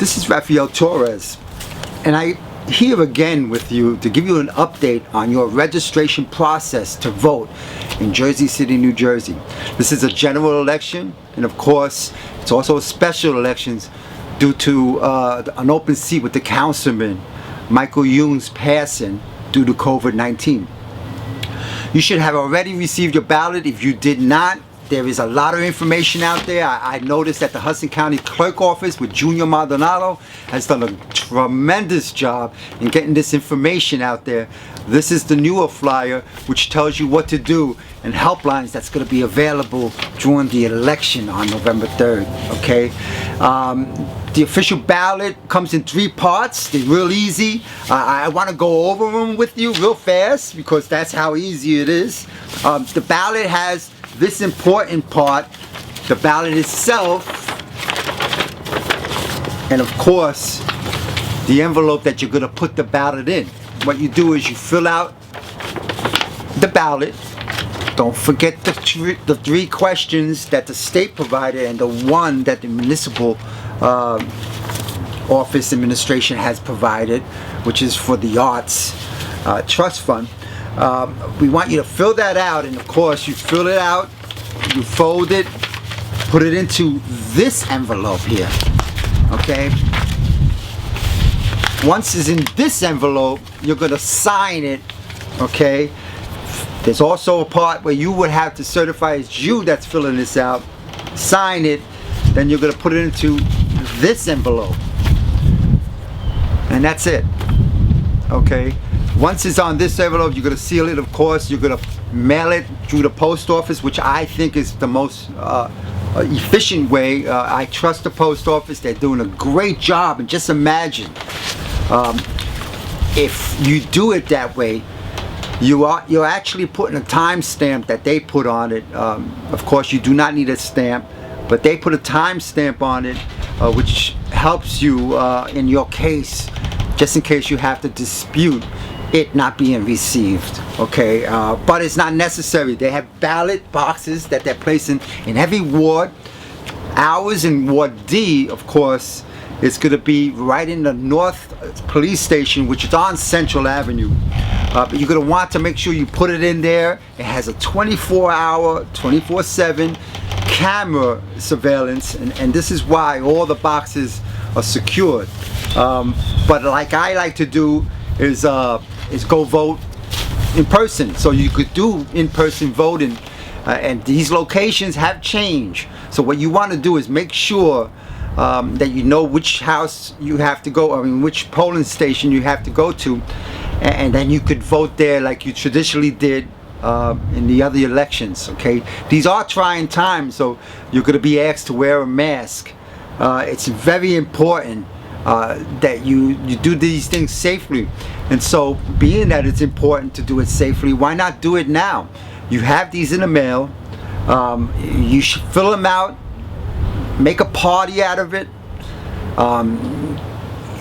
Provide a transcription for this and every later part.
This is Rafael Torres, and I here again with you to give you an update on your registration process to vote in Jersey City, New Jersey. This is a general election, and of course it's also a special elections due to an open seat with the councilman Michael Young's passing due to COVID-19. You should have already received your ballot. If you did not, there is a lot of information out there. I noticed that the Hudson County Clerk Office with Junior Maldonado has done a tremendous job in getting this information out there. This is the newer flyer which tells you what to do and helplines that's going to be available during the election on November 3rd. Okay. The official ballot comes in 3 parts. They're real easy. I want to go over them with you real fast because that's how easy it is. The ballot has this important part, the ballot itself, and of course the envelope that you're going to put the ballot in. What you do is you fill out the ballot. Don't forget the 3 questions that the state provided and the 1 that the municipal office administration has provided, which is for the arts trust fund. We want you to fill that out, and of course you fill it out, you fold it, put it into this envelope here. Okay, once it's in this envelope, you're going to sign it. Okay, there's also a part where you would have to certify it's you that's filling this out, sign it, then you're going to put it into this envelope, and that's it. Okay, once it's on this envelope, you're going to seal it. Of course, you're going to mail it through the post office, which I think is the most efficient way. I trust the post office. They're doing a great job. And just imagine if you do it that way, you're actually putting a timestamp that they put on it. Of course, you do not need a stamp, but they put a timestamp on it, which helps you in your case, just in case you have to dispute it not being received. Okay, but it's not necessary. They have ballot boxes that they're placing in every ward. Ours in Ward D, of course, is going to be right in the North Police Station, which is on Central Avenue. But you're going to want to make sure you put it in there. It has a 24-hour, 24/7 camera surveillance, and this is why all the boxes are secured. But like I like to do is go vote in person. So you could do in-person voting, and these locations have changed. So what you want to do is make sure that you know which house you have to go, which polling station you have to go to, and then you could vote there like you traditionally did in the other elections. Okay, these are trying times, so you're going to be asked to wear a mask. It's very important that you do these things safely, and so being that it's important to do it safely, why not do it now? You have these in the mail. You should fill them out, make a party out of it,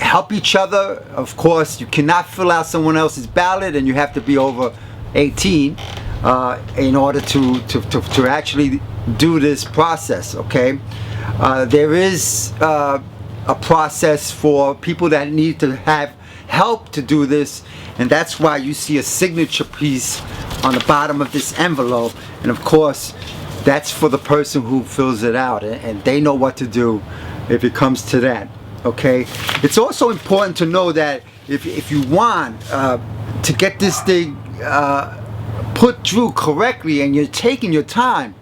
help each other. Of course, you cannot fill out someone else's ballot, and you have to be over 18 in order to actually do this process. Okay, there is a process for people that need to have help to do this, and that's why you see a signature piece on the bottom of this envelope, and of course that's for the person who fills it out, and they know what to do if it comes to that. Okay, it's also important to know that if you want to get this thing put through correctly and you're taking your time,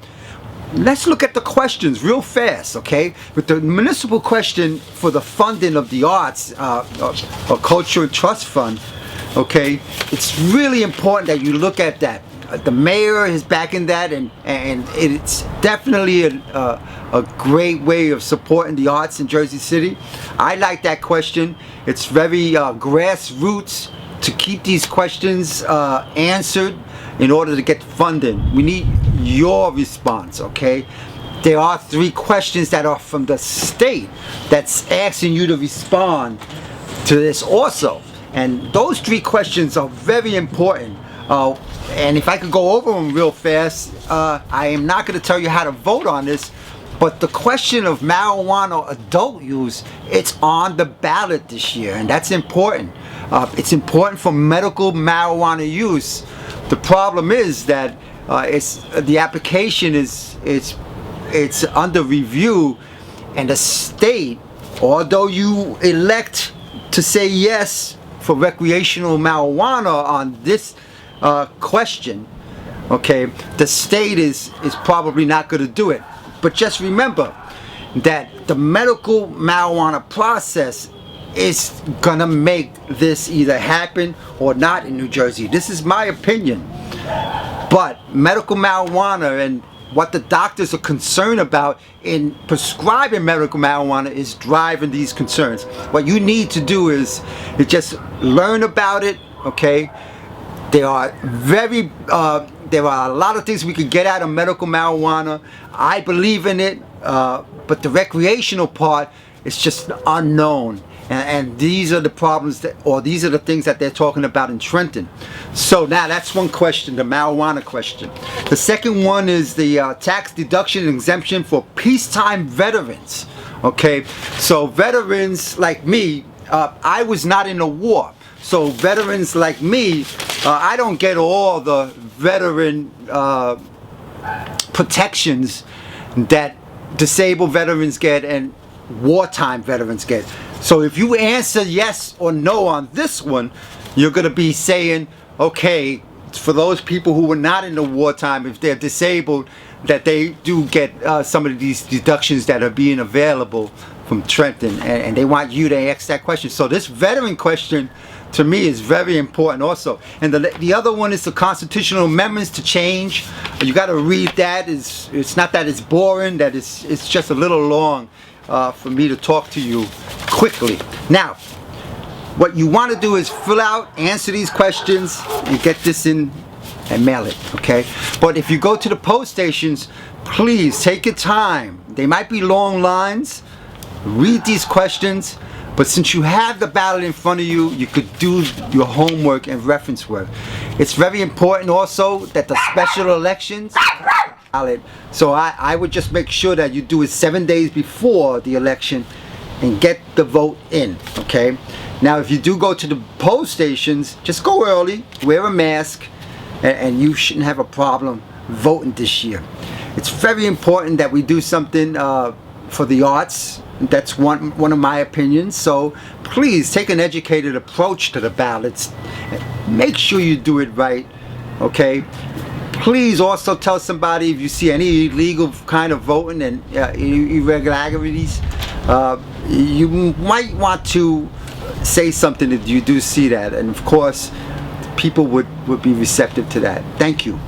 let's look at the questions real fast. Okay, with the municipal question for the funding of the arts or culture and trust fund, okay, it's really important that you look at that. The mayor is backing that, and it's definitely a great way of supporting the arts in Jersey City. I like that question. It's very grassroots to keep these questions answered in order to get funding. We need your response. Okay, there are 3 questions that are from the state that's asking you to respond to this also, and those 3 questions are very important. And if I could go over them real fast, I am not going to tell you how to vote on this, But the question of marijuana adult use, it's on the ballot this year, and that's important. It's important for medical marijuana use. The problem is that the application it's under review, and the state, although you elect to say yes for recreational marijuana on this question, okay, the state is probably not going to do it. But just remember that the medical marijuana process is gonna make this either happen or not in New Jersey. This is my opinion. But medical marijuana and what the doctors are concerned about in prescribing medical marijuana is driving these concerns. What you need to do is just learn about it, okay? There are a lot of things we could get out of medical marijuana. I believe in it, but the recreational part is just unknown. And these are the problems these are the things that they're talking about in Trenton. So now that's one question, the marijuana question. The second one is the tax deduction and exemption for peacetime veterans. Okay, so veterans like me, I was not in the war. So veterans like me, I don't get all the veteran protections that disabled veterans get and wartime veterans get. So if you answer yes or no on this one, you're going to be saying, okay, for those people who were not in the wartime, if they're disabled, that they do get some of these deductions that are being available from Trenton, and they want you to ask that question. So this veteran question, to me, is very important also. And the other one is the constitutional amendments to change. You got to read that. It's not that it's boring, that it's just a little long for me to talk to you quickly. Now, what you want to do is fill out, answer these questions, and get this in and mail it, okay? But if you go to the post stations, please take your time. They might be long lines. Read these questions. But since you have the ballot in front of you, you could do your homework and reference work. It's very important also that the special elections ballot. So I would just make sure that you do it 7 days before the election and get the vote in, okay? Now, if you do go to the poll stations, just go early, wear a mask, and you shouldn't have a problem voting this year. It's very important that we do something for the arts. That's one of my opinions. So please take an educated approach to the ballots. Make sure you do it right, okay? Please also tell somebody if you see any illegal kind of voting and irregularities. You might want to say something if you do see that, and of course people would be receptive to that. Thank you.